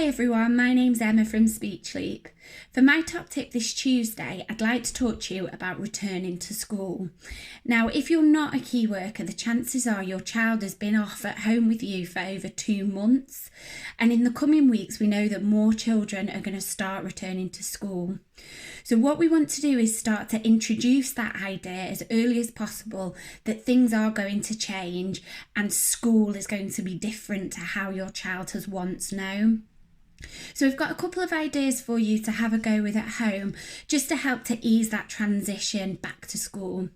everyone, my name's Emma from Speech Leap. For my top tip this Tuesday, I'd like to talk to you about returning to school. Now, if you're not a key worker, the chances are your child has been off at home with you for over 2 months. And in the coming weeks, we know that more children are going to start returning to school. So what we want to do is start to introduce that idea as early as possible that things are going to change and school is going to be different to how your child has once known. So we've got a couple of ideas for you to have a go with at home just to help to ease that transition back to school.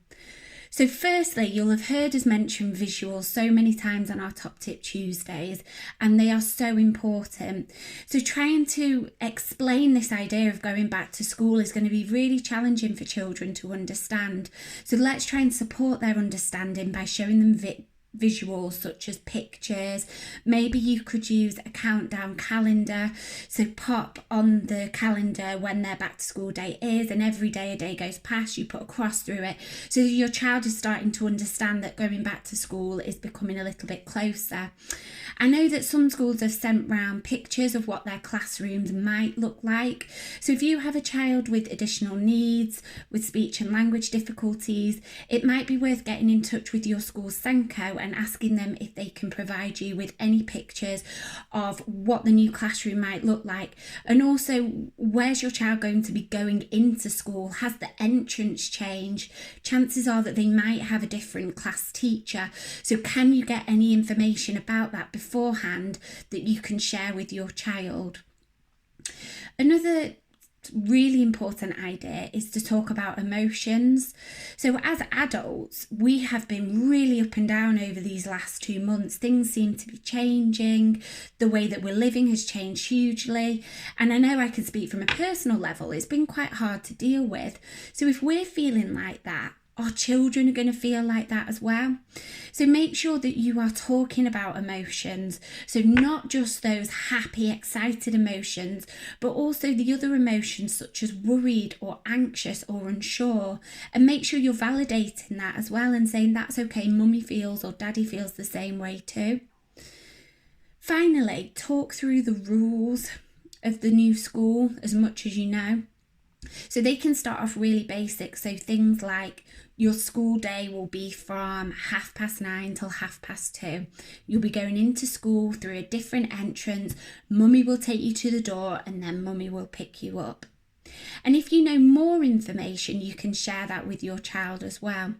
So firstly, you'll have heard us mention visuals so many times on our Top Tip Tuesdays, and they are so important. So trying to explain this idea of going back to school is going to be really challenging for children to understand. So let's try and support their understanding by showing them visuals such as pictures. Maybe you could use a countdown calendar, so pop on the calendar when their back to school date is, and every day a day goes past, you put a cross through it, so that your child is starting to understand that going back to school is becoming a little bit closer. I know that some schools have sent round pictures of what their classrooms might look like, so if you have a child with additional needs, with speech and language difficulties, it might be worth getting in touch with your school's SENCO and asking them if they can provide you with any pictures of what the new classroom might look like. And also, where's your child going to be going into school? Has the entrance changed? Chances are that they might have a different class teacher. So can you get any information about that beforehand that you can share with your child? Another really important idea is to talk about emotions. So as adults, we have been really up and down over these last 2 months. Things seem to be changing. The way that we're living has changed hugely. And I know I can speak from a personal level, it's been quite hard to deal with. So if we're feeling like that, our children are going to feel like that as well. So make sure that you are talking about emotions. So not just those happy, excited emotions, but also the other emotions such as worried or anxious or unsure. And make sure you're validating that as well and saying that's okay, mummy feels or daddy feels the same way too. Finally, talk through the rules of the new school as much as you know. So they can start off really basic. So things like your school day will be from 9:30 till 2:30. You'll be going into school through a different entrance. Mummy will take you to the door and then mummy will pick you up. And if you know more information, you can share that with your child as well.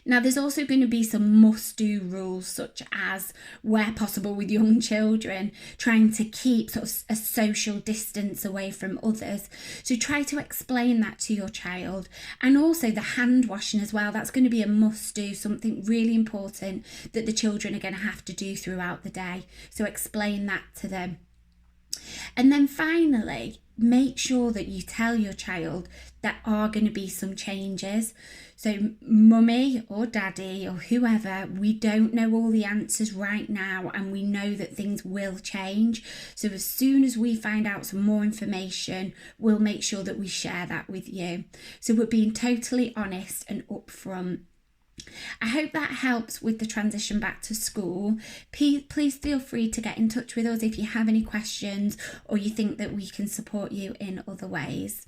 Now, there's also going to be some must-do rules, such as, where possible with young children, trying to keep sort of a social distance away from others. So try to explain that to your child. And also the hand washing as well. That's going to be a must-do, something really important that the children are going to have to do throughout the day. So explain that to them. And then finally, make sure that you tell your child there are going to be some changes. So mummy or daddy or whoever, we don't know all the answers right now, and we know that things will change. So as soon as we find out some more information, we'll make sure that we share that with you. So we're being totally honest and upfront. I hope that helps with the transition back to school. Please feel free to get in touch with us if you have any questions or you think that we can support you in other ways.